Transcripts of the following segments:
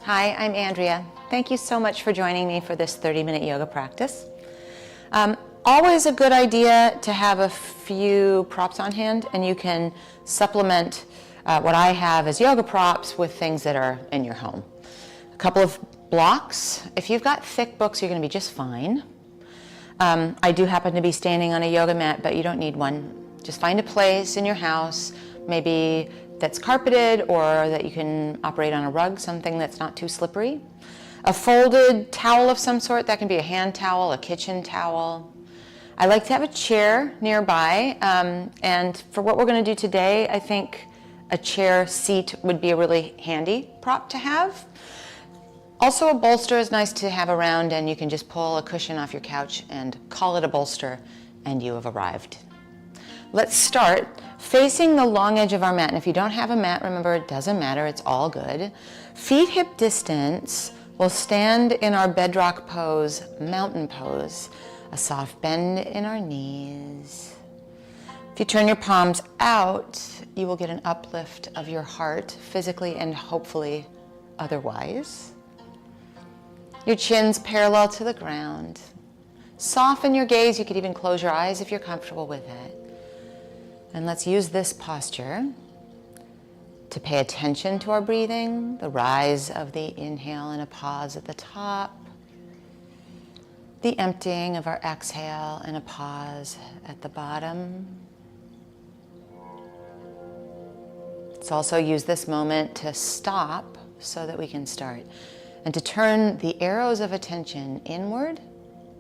Hi, I'm Andrea. Thank you so much for joining me for this 30-minute yoga practice. Always a good idea to have a few props on hand, and you can supplement what I have as yoga props with things that are in your home. A couple of blocks. If you've got thick books, you're going to be just fine. I do happen to be standing on a yoga mat, but you don't need one. Just find a place in your house, maybe that's carpeted or that you can operate on a rug, something that's not too slippery. A folded towel of some sort, that can be a hand towel, a kitchen towel. I like to have a chair nearby, and for what we're going to do today, I think a chair seat would be a really handy prop to have. Also, a bolster is nice to have around, and you can just pull a cushion off your couch and call it a bolster, and you have arrived. Let's start facing the long edge of our mat. And if you don't have a mat, remember, it doesn't matter, it's all good. Feet hip distance, we'll stand in our bedrock pose, mountain pose, a soft bend in our knees. If you turn your palms out, you will get an uplift of your heart, physically and hopefully otherwise. Your chin's parallel to the ground. Soften your gaze. You could even close your eyes if you're comfortable with it. And let's use this posture to pay attention to our breathing, the rise of the inhale and a pause at the top, the emptying of our exhale and a pause at the bottom. Let's also use this moment to stop so that we can start, and to turn the arrows of attention inward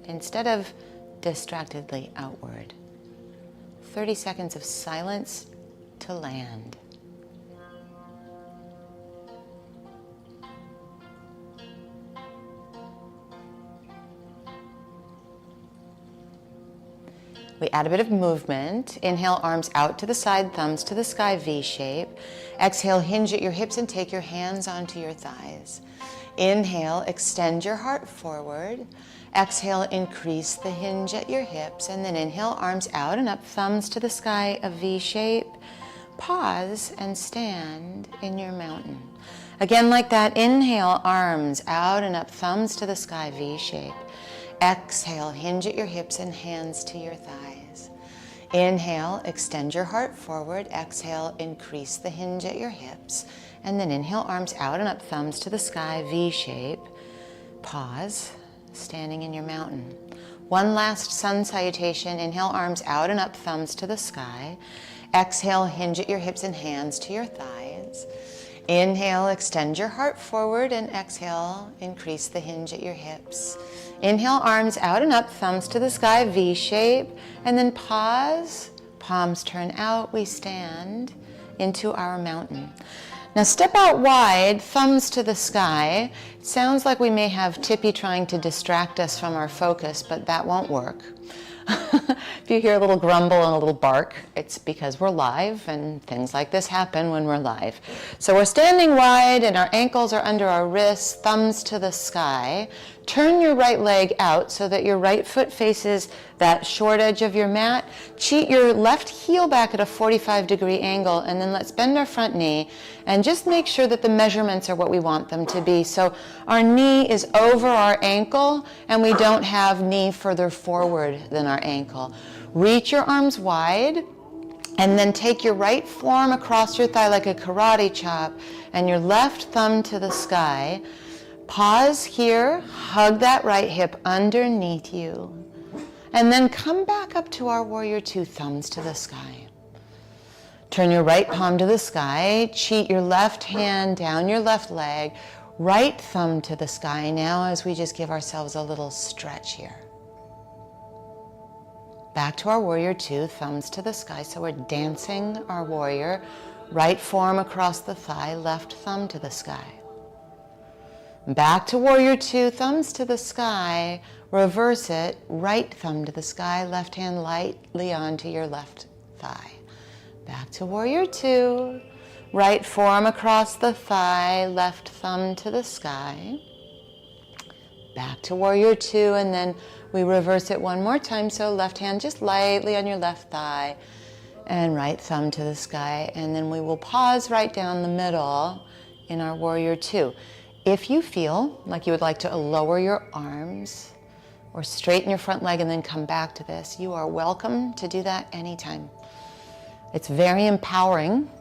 instead of distractedly outward. 30 seconds of silence to land. We add a bit of movement. Inhale, arms out to the side, thumbs to the sky, V shape. Exhale, hinge at your hips and take your hands onto your thighs. Inhale, extend your heart forward. Exhale, increase the hinge at your hips, and then inhale, arms out and up, thumbs to the sky, a V shape. Pause and stand in your mountain. Again, like that, inhale, arms out and up, thumbs to the sky, V shape. Exhale, hinge at your hips and hands to your thighs. Inhale, extend your heart forward. Exhale, increase the hinge at your hips. And then inhale, arms out and up, thumbs to the sky, V shape. Pause, standing in your mountain. One last sun salutation. Inhale, arms out and up, thumbs to the sky. Exhale, hinge at your hips and hands to your thighs. Inhale, extend your heart forward, and exhale, increase the hinge at your hips. Inhale, arms out and up, thumbs to the sky, V shape, and then pause, palms turn out, we stand into our mountain. Now step out wide, thumbs to the sky. It sounds like we may have Tippy trying to distract us from our focus, but that won't work. If you hear a little grumble and a little bark, it's because we're live, and things like this happen when we're live. So we're standing wide and our ankles are under our wrists, thumbs to the sky. Turn your right leg out so that your right foot faces that short edge of your mat. Cheat your left heel back at a 45-degree angle, and then let's bend our front knee and just make sure that the measurements are what we want them to be. So our knee is over our ankle and we don't have knee further forward than our ankle. Reach your arms wide and then take your right forearm across your thigh like a karate chop and your left thumb to the sky. Pause here, hug that right hip underneath you, and then come back up to our warrior two, thumbs to the sky. Turn your right palm to the sky, cheat your left hand down your left leg, right thumb to the sky now as we just give ourselves a little stretch here. Back to our warrior two, thumbs to the sky, so we're dancing our warrior, right forearm across the thigh, left thumb to the sky. Back to warrior two, thumbs to the sky, reverse it, right thumb to the sky, left hand lightly onto your left thigh. Back to warrior two, right forearm across the thigh, left thumb to the sky. Back to warrior two, and then we reverse it one more time, so left hand just lightly on your left thigh, and right thumb to the sky, and then we will pause right down the middle in our warrior two. If you feel like you would like to lower your arms or straighten your front leg and then come back to this, you are welcome to do that anytime. It's very empowering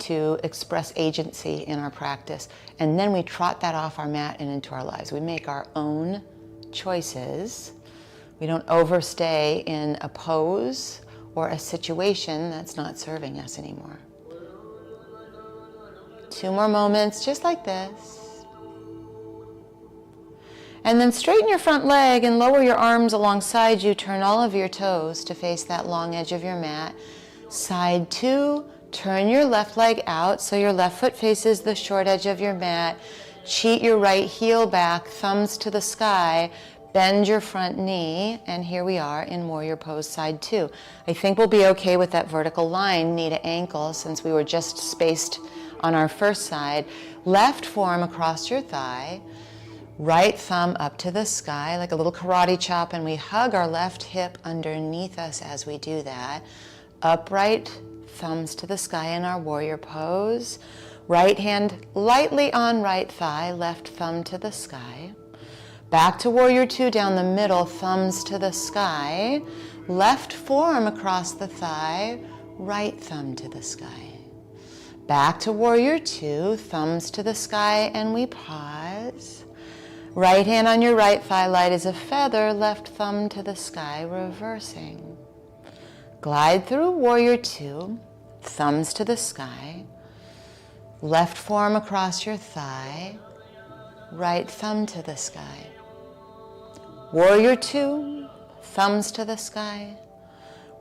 to express agency in our practice. And then we trot that off our mat and into our lives. We make our own choices. We don't overstay in a pose or a situation that's not serving us anymore. 2 more moments, just like this. And then straighten your front leg and lower your arms alongside you. Turn all of your toes to face that long edge of your mat. Side 2, turn your left leg out so your left foot faces the short edge of your mat. Cheat your right heel back, thumbs to the sky. Bend your front knee, and here we are in warrior pose, side 2. I think we'll be okay with that vertical line, knee to ankle, since we were just spaced on our first side. Left forearm across your thigh, right thumb up to the sky like a little karate chop, and we hug our left hip underneath us as we do that. Upright, thumbs to the sky in our warrior pose. Right hand lightly on right thigh, left thumb to the sky. Back to warrior 2, down the middle, thumbs to the sky. Left forearm across the thigh, right thumb to the sky. Back to warrior 2, thumbs to the sky, and we pause. Right hand on your right thigh, light as a feather, left thumb to the sky, reversing. Glide through warrior 2, thumbs to the sky. Left forearm across your thigh, right thumb to the sky. Warrior 2, thumbs to the sky.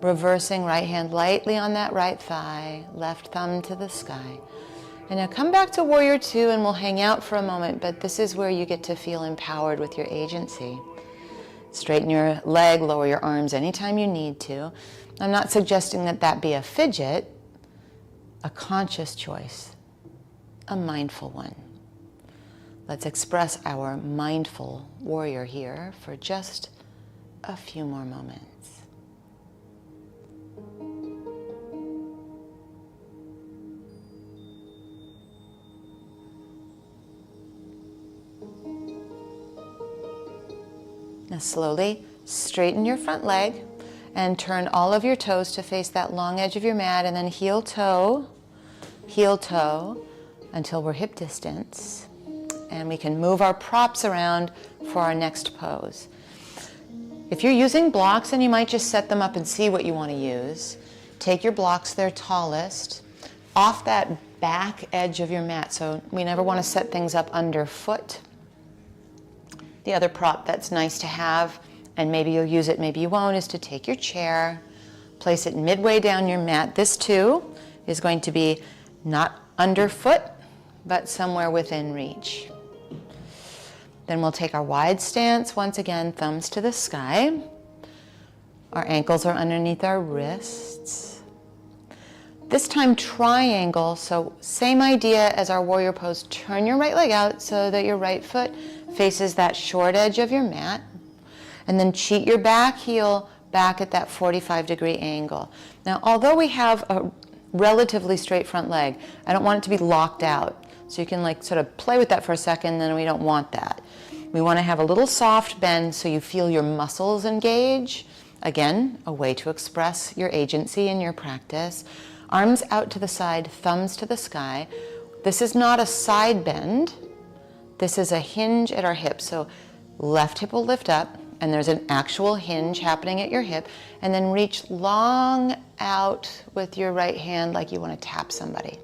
Reversing, right hand lightly on that right thigh, left thumb to the sky. And now come back to warrior 2 and we'll hang out for a moment, but this is where you get to feel empowered with your agency. Straighten your leg, lower your arms anytime you need to. I'm not suggesting that that be a fidget, a conscious choice, a mindful one. Let's express our mindful warrior here for just a few more moments. Now slowly straighten your front leg and turn all of your toes to face that long edge of your mat, and then heel toe until we're hip distance. And we can move our props around for our next pose. If you're using blocks, then you might just set them up and see what you want to use. Take your blocks, they're tallest, off that back edge of your mat. So we never want to set things up underfoot. The other prop that's nice to have, and maybe you'll use it, maybe you won't, is to take your chair, place it midway down your mat. This too is going to be not underfoot, but somewhere within reach. Then we'll take our wide stance, once again, thumbs to the sky. Our ankles are underneath our wrists. This time triangle, so same idea as our warrior pose. Turn your right leg out so that your right foot faces that short edge of your mat. And then cheat your back heel back at that 45-degree angle. Now, although we have a relatively straight front leg, I don't want it to be locked out. So you can like sort of play with that for a second, then we don't want that. We want to have a little soft bend so you feel your muscles engage. Again, a way to express your agency in your practice. Arms out to the side, thumbs to the sky. This is not a side bend. This is a hinge at our hip. So left hip will lift up, and there's an actual hinge happening at your hip, and then reach long out with your right hand like you want to tap somebody.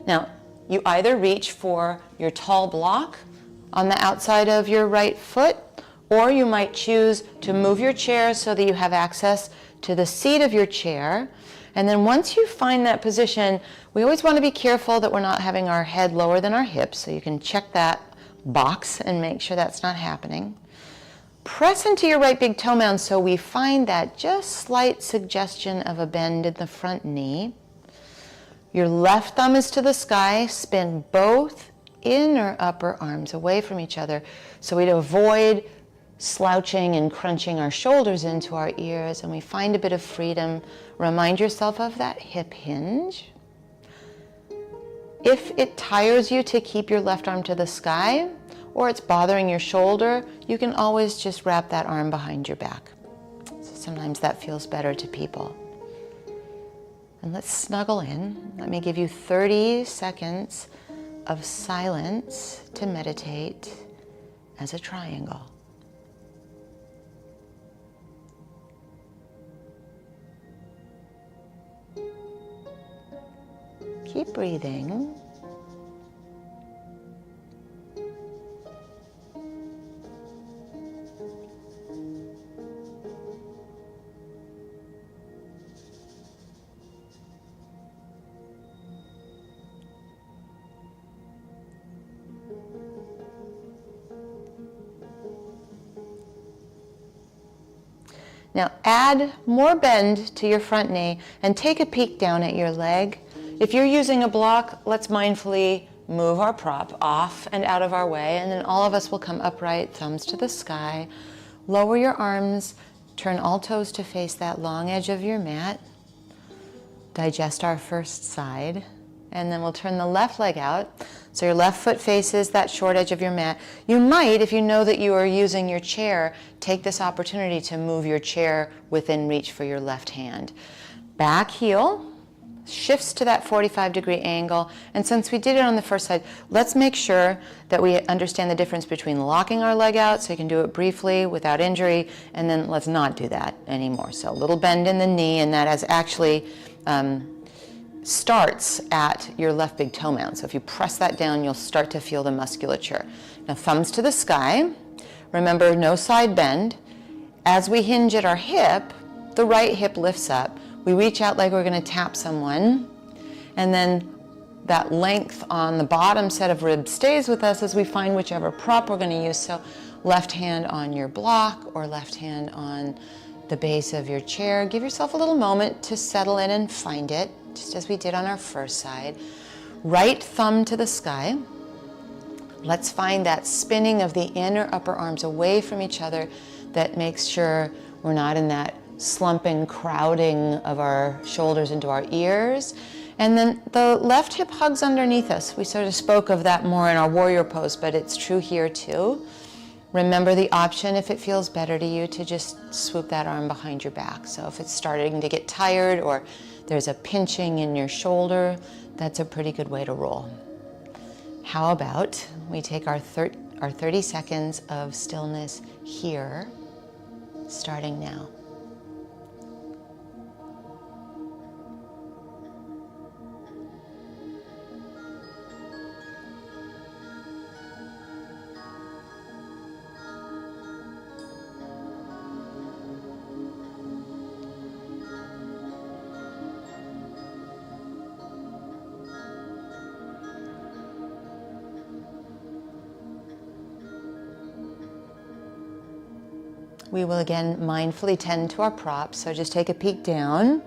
Now, you either reach for your tall block on the outside of your right foot, or you might choose to move your chair so that you have access to the seat of your chair. And then once you find that position, we always want to be careful that we're not having our head lower than our hips, so you can check that box and make sure that's not happening. Press into your right big toe mound so we find that just slight suggestion of a bend in the front knee. Your left thumb is to the sky. Spin both inner upper arms away from each other so we'd avoid slouching and crunching our shoulders into our ears, and we find a bit of freedom. Remind yourself of that hip hinge. If it tires you to keep your left arm to the sky, or it's bothering your shoulder, you can always just wrap that arm behind your back. So sometimes that feels better to people. And let's snuggle in. Let me give you 30 seconds of silence to meditate as a triangle. Keep breathing. Now add more bend to your front knee and take a peek down at your leg. If you're using a block, let's mindfully move our prop off and out of our way, and then all of us will come upright, thumbs to the sky. Lower your arms, turn all toes to face that long edge of your mat. Digest our first side, and then we'll turn the left leg out. So your left foot faces that short edge of your mat. You might, if you know that you are using your chair, take this opportunity to move your chair within reach for your left hand. Back heel shifts to that 45-degree angle. And since we did it on the first side, let's make sure that we understand the difference between locking our leg out, so you can do it briefly without injury, and then let's not do that anymore. So a little bend in the knee, and that is actually starts at your left big toe mound. So if you press that down, you'll start to feel the musculature. Now thumbs to the sky. Remember, no side bend. As we hinge at our hip, the right hip lifts up. We reach out like we're going to tap someone, and then that length on the bottom set of ribs stays with us as we find whichever prop we're going to use. So left hand on your block or left hand on the base of your chair. Give yourself a little moment to settle in and find it, just as we did on our first side. Right thumb to the sky. Let's find that spinning of the inner upper arms away from each other that makes sure we're not in that slumping, crowding of our shoulders into our ears. And then the left hip hugs underneath us. We sort of spoke of that more in our warrior pose, but it's true here too. Remember the option, if it feels better to you, to just swoop that arm behind your back. So if it's starting to get tired or there's a pinching in your shoulder, that's a pretty good way to roll. How about we take our 30 seconds of stillness here, starting now. We will again mindfully tend to our props, so just take a peek down.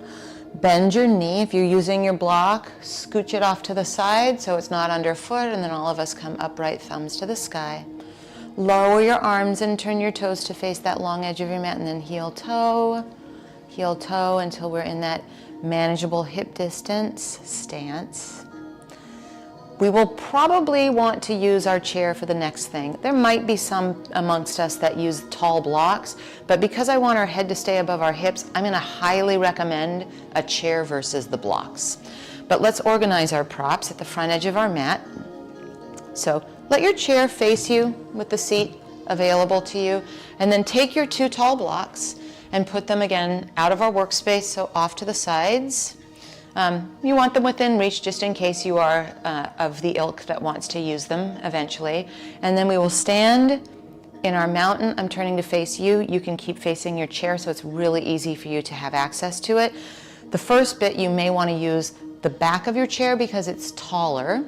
Bend your knee. If you're using your block, scooch it off to the side so it's not underfoot, and then all of us come upright, thumbs to the sky. Lower your arms and turn your toes to face that long edge of your mat, and then heel toe until we're in that manageable hip distance stance. We will probably want to use our chair for the next thing. There might be some amongst us that use tall blocks, but because I want our head to stay above our hips, I'm going to highly recommend a chair versus the blocks. But let's organize our props at the front edge of our mat. So let your chair face you with the seat available to you, and then take your two tall blocks and put them again out of our workspace, so off to the sides. You want them within reach just in case you are of the ilk that wants to use them eventually. And then we will stand in our mountain. I'm turning to face you. You can keep facing your chair so it's really easy for you to have access to it. The first bit, you may want to use the back of your chair because it's taller.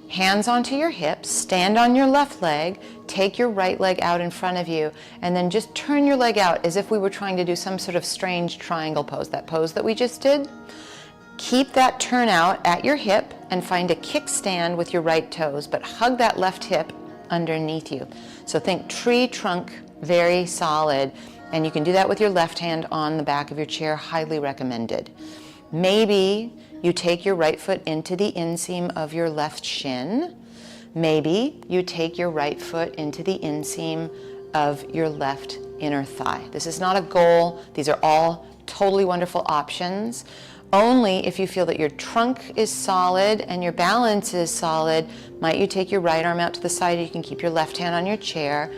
Hands onto your hips, stand on your left leg, take your right leg out in front of you, and then just turn your leg out as if we were trying to do some sort of strange triangle pose, that pose that we just did. Keep that turn out at your hip and find a kickstand with your right toes, but hug that left hip underneath you. So think tree trunk, very solid, and you can do that with your left hand on the back of your chair, highly recommended. Maybe you take your right foot into the inseam of your left shin. Maybe you take your right foot into the inseam of your left inner thigh. This is not a goal. These are all totally wonderful options. Only if you feel that your trunk is solid and your balance is solid, might you take your right arm out to the side. You can keep your left hand on your chair.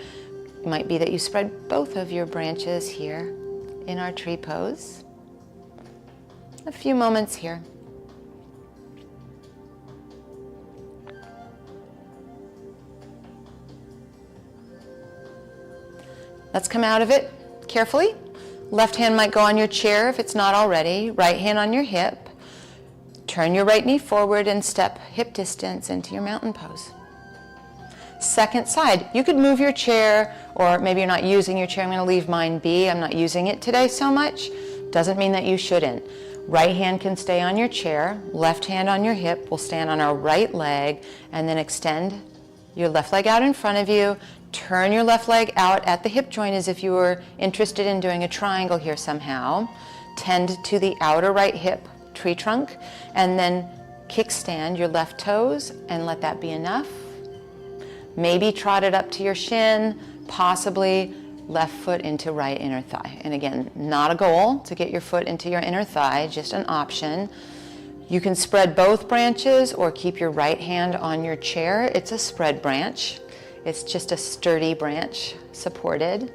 It might be that you spread both of your branches here in our tree pose. A few moments here. Let's come out of it carefully. Left hand might go on your chair if it's not already. Right hand on your hip. Turn your right knee forward and step hip distance into your mountain pose. Second side, you could move your chair, or maybe you're not using your chair. I'm going to leave mine be. I'm not using it today so much. Doesn't mean that you shouldn't. Right hand can stay on your chair. Left hand on your hip. We'll stand on our right leg and then extend your left leg out in front of you. Turn your left leg out at the hip joint as if you were interested in doing a triangle here somehow. Tend to the outer right hip tree trunk, and then kickstand your left toes and let that be enough. Maybe trot it up to your shin, possibly left foot into right inner thigh. And again, not a goal to get your foot into your inner thigh, just an option. You can spread both branches or keep your right hand on your chair. It's a spread branch. It's just a sturdy branch, supported.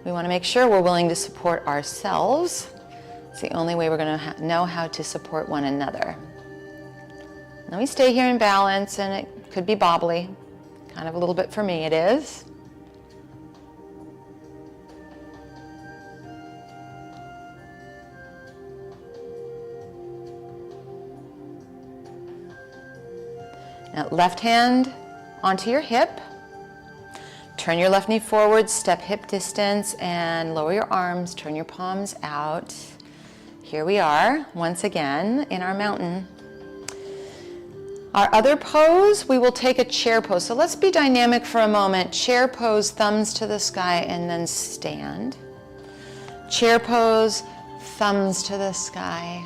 We want to make sure we're willing to support ourselves. It's the only way we're going to know how to support one another. Now we stay here in balance, and it could be bobbly. Kind of a little bit for me, it is. Now left hand onto your hip. Turn your left knee forward, step hip distance, and lower your arms. Turn your palms out. Here we are, once again, in our mountain. Our other pose, we will take a chair pose. So let's be dynamic for a moment. Chair pose, thumbs to the sky, and then stand. Chair pose, thumbs to the sky,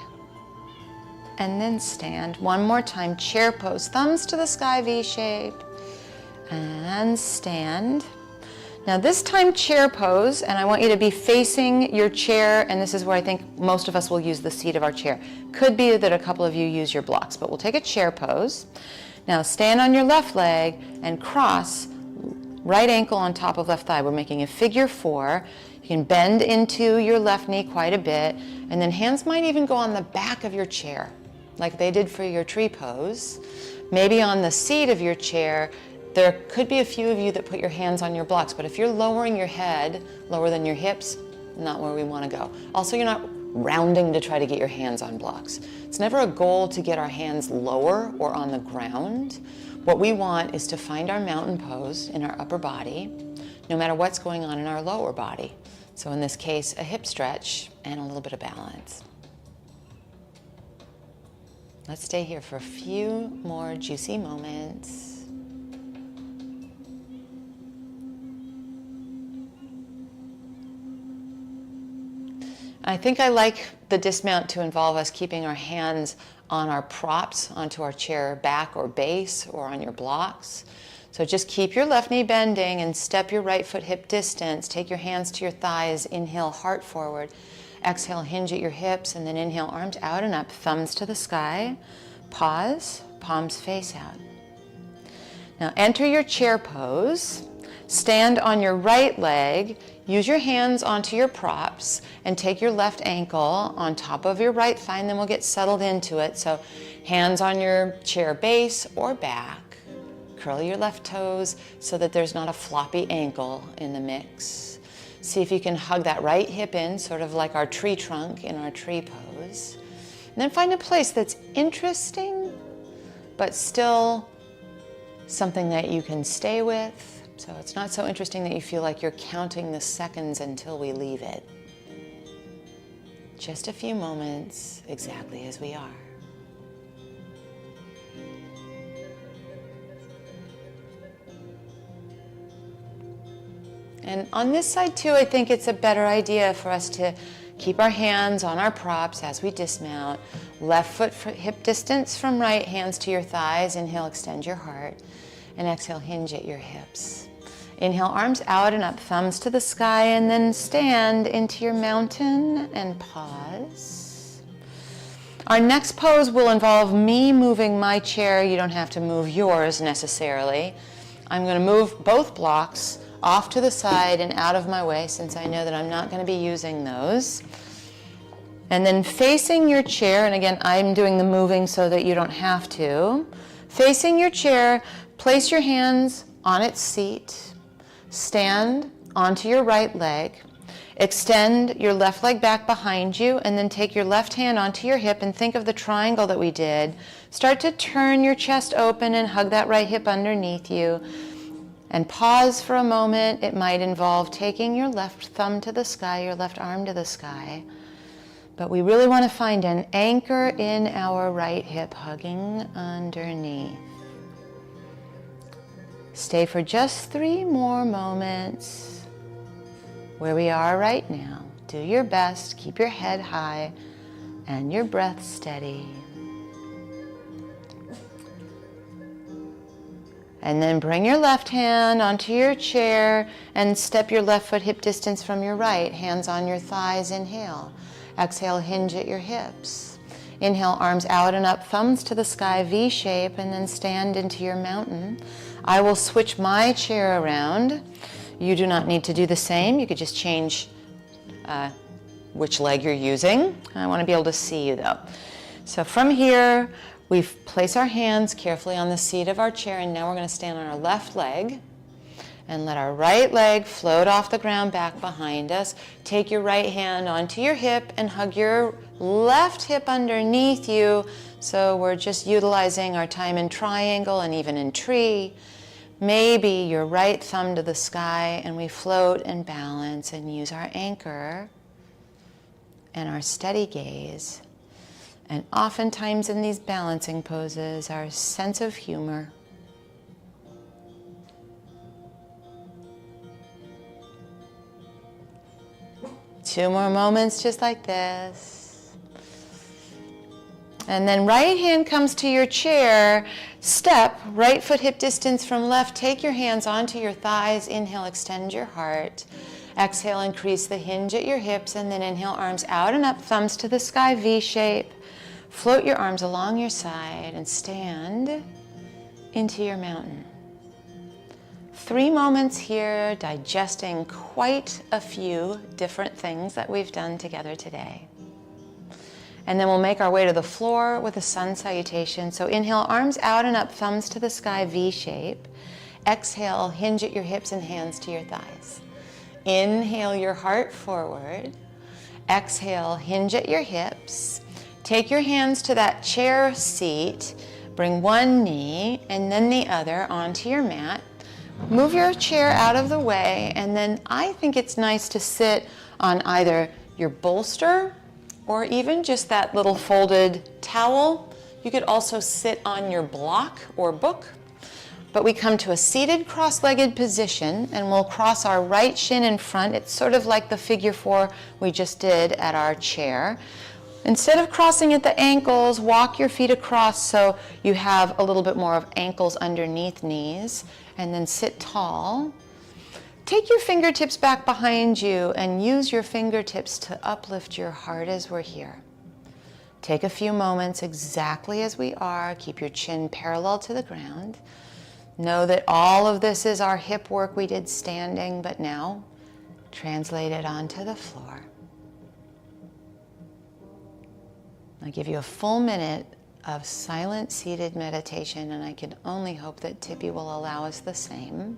and then stand. One more time, chair pose, thumbs to the sky, V shape, and stand. Now this time chair pose, and I want you to be facing your chair, and this is where I think most of us will use the seat of our chair. Could be that a couple of you use your blocks, but we'll take a chair pose. Now stand on your left leg and cross right ankle on top of left thigh. We're making a figure 4. You can bend into your left knee quite a bit, and then hands might even go on the back of your chair, like they did for your tree pose. Maybe on the seat of your chair. There could be a few of you that put your hands on your blocks, but if you're lowering your head, lower than your hips, not where we want to go. Also, you're not rounding to try to get your hands on blocks. It's never a goal to get our hands lower or on the ground. What we want is to find our mountain pose in our upper body, no matter what's going on in our lower body. So in this case, a hip stretch and a little bit of balance. Let's stay here for a few more juicy moments. I think I like the dismount to involve us keeping our hands on our props, onto our chair back or base, or on your blocks. So just keep your left knee bending and step your right foot hip distance. Take your hands to your thighs. Inhale, heart forward. Exhale, hinge at your hips, and then inhale, arms out and up, thumbs to the sky. Pause, palms face out. Now enter your chair pose. Stand on your right leg. Use your hands onto your props and take your left ankle on top of your right thigh, and then we'll get settled into it. So hands on your chair base or back. Curl your left toes so that there's not a floppy ankle in the mix. See if you can hug that right hip in, sort of like our tree trunk in our tree pose. And then find a place that's interesting, but still something that you can stay with. So it's not so interesting that you feel like you're counting the seconds until we leave it. Just a few moments, exactly as we are. And on this side too, I think it's a better idea for us to keep our hands on our props as we dismount. Left foot hip distance from right, hands to your thighs. Inhale, extend your heart. And exhale, hinge at your hips. Inhale, arms out and up, thumbs to the sky, and then stand into your mountain and pause. Our next pose will involve me moving my chair. You don't have to move yours necessarily. I'm going to move both blocks off to the side and out of my way since I know that I'm not going to be using those. And then facing your chair, and again, I'm doing the moving so that you don't have to. Facing your chair, place your hands on its seat. Stand onto your right leg. Extend your left leg back behind you, and then take your left hand onto your hip and think of the triangle that we did. Start to turn your chest open and hug that right hip underneath you. And pause for a moment. It might involve taking your left thumb to the sky, your left arm to the sky. But we really want to find an anchor in our right hip, hugging underneath. Stay for just 3 more moments where we are right now. Do your best, keep your head high and your breath steady. And then bring your left hand onto your chair and step your left foot hip distance from your right. Hands on your thighs, inhale. Exhale, hinge at your hips. Inhale, arms out and up, thumbs to the sky, V shape, and then stand into your mountain. I will switch my chair around. You do not need to do the same. You could just change which leg you're using. I want to be able to see you though. So from here, we place our hands carefully on the seat of our chair, and now we're going to stand on our left leg and let our right leg float off the ground back behind us. Take your right hand onto your hip and hug your left hip underneath you. So we're just utilizing our time in triangle and even in tree. Maybe your right thumb to the sky, and we float and balance and use our anchor and our steady gaze. And oftentimes in these balancing poses, our sense of humor. Two more moments just like this. And then right hand comes to your chair. Step, right foot hip distance from left. Take your hands onto your thighs. Inhale, extend your heart. Exhale, increase the hinge at your hips. And then inhale, arms out and up, thumbs to the sky, V shape. Float your arms along your side and stand into your mountain. 3 moments here, digesting quite a few different things that we've done together today. And then we'll make our way to the floor with a sun salutation. So inhale, arms out and up, thumbs to the sky, V shape. Exhale, hinge at your hips and hands to your thighs. Inhale your heart forward. Exhale, hinge at your hips. Take your hands to that chair seat. Bring one knee and then the other onto your mat. Move your chair out of the way, and then I think it's nice to sit on either your bolster or even just that little folded towel. You could also sit on your block or book. But we come to a seated cross-legged position, and we'll cross our right shin in front. It's sort of like the figure 4 we just did at our chair. Instead of crossing at the ankles, walk your feet across so you have a little bit more of ankles underneath knees, and then sit tall. Take your fingertips back behind you and use your fingertips to uplift your heart as we're here. Take a few moments exactly as we are. Keep your chin parallel to the ground. Know that all of this is our hip work we did standing, but now translate it onto the floor. I'll give you a full minute of silent seated meditation, and I can only hope that Tippy will allow us the same.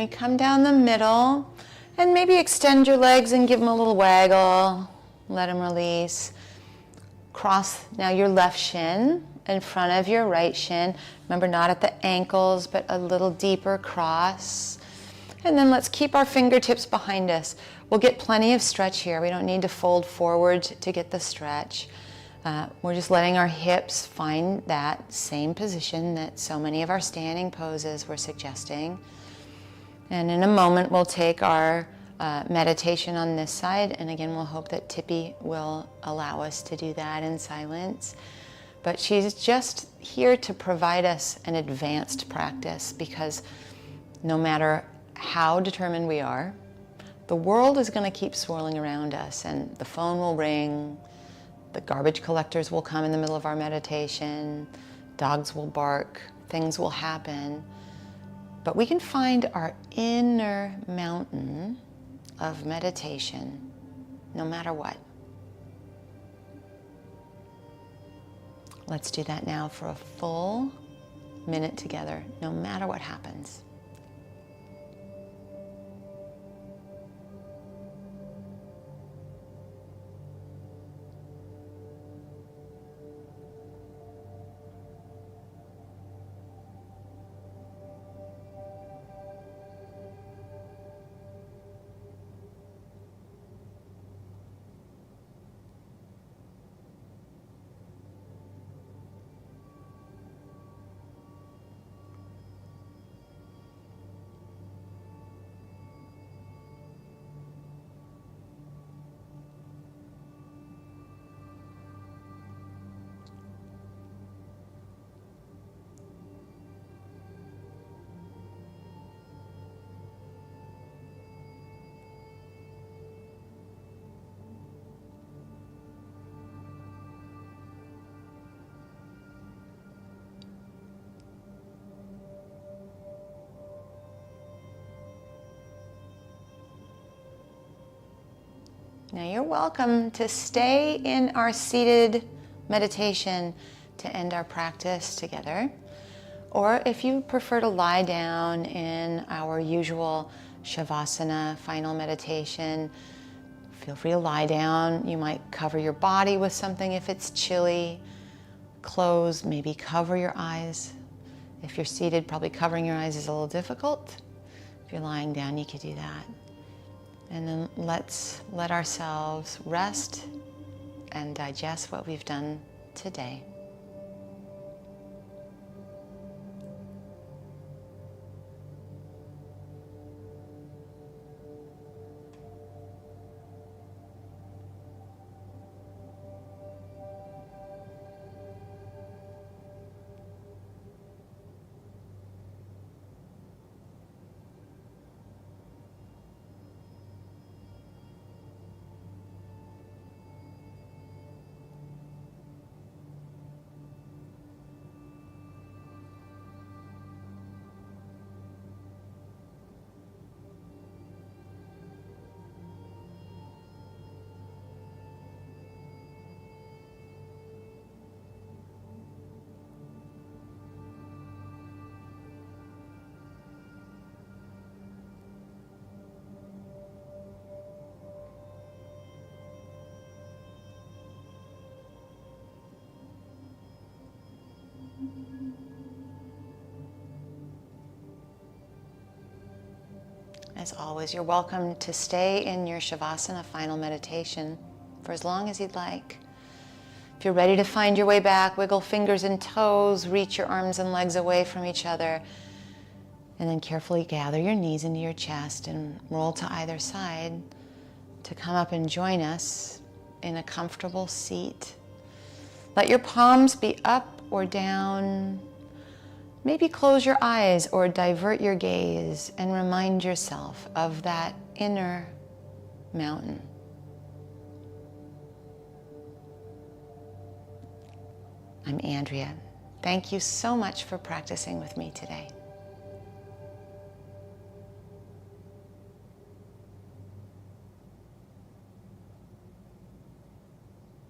We come down the middle and maybe extend your legs and give them a little waggle. Let them release. Cross now your left shin in front of your right shin. Remember, not at the ankles, but a little deeper cross. And then let's keep our fingertips behind us. We'll get plenty of stretch here. We don't need to fold forward to get the stretch. We're just letting our hips find that same position that so many of our standing poses were suggesting. And in a moment, we'll take our meditation on this side. And again, we'll hope that Tippy will allow us to do that in silence. But she's just here to provide us an advanced practice, because no matter how determined we are, the world is going to keep swirling around us, and the phone will ring, the garbage collectors will come in the middle of our meditation, dogs will bark, things will happen. But we can find our inner mountain of meditation no matter what. Let's do that now for a full minute together, no matter what happens. Now you're welcome to stay in our seated meditation to end our practice together. Or if you prefer to lie down in our usual Shavasana final meditation, feel free to lie down. You might cover your body with something if it's chilly. Close, maybe cover your eyes. If you're seated, probably covering your eyes is a little difficult. If you're lying down, you could do that. And then let's let ourselves rest and digest what we've done today. As always, you're welcome to stay in your Shavasana final meditation for as long as you'd like. If you're ready to find your way back, wiggle fingers and toes, reach your arms and legs away from each other, and then carefully gather your knees into your chest and roll to either side to come up and join us in a comfortable seat. Let your palms be up or down. Maybe close your eyes or divert your gaze and remind yourself of that inner mountain. I'm Andrea. Thank you so much for practicing with me today.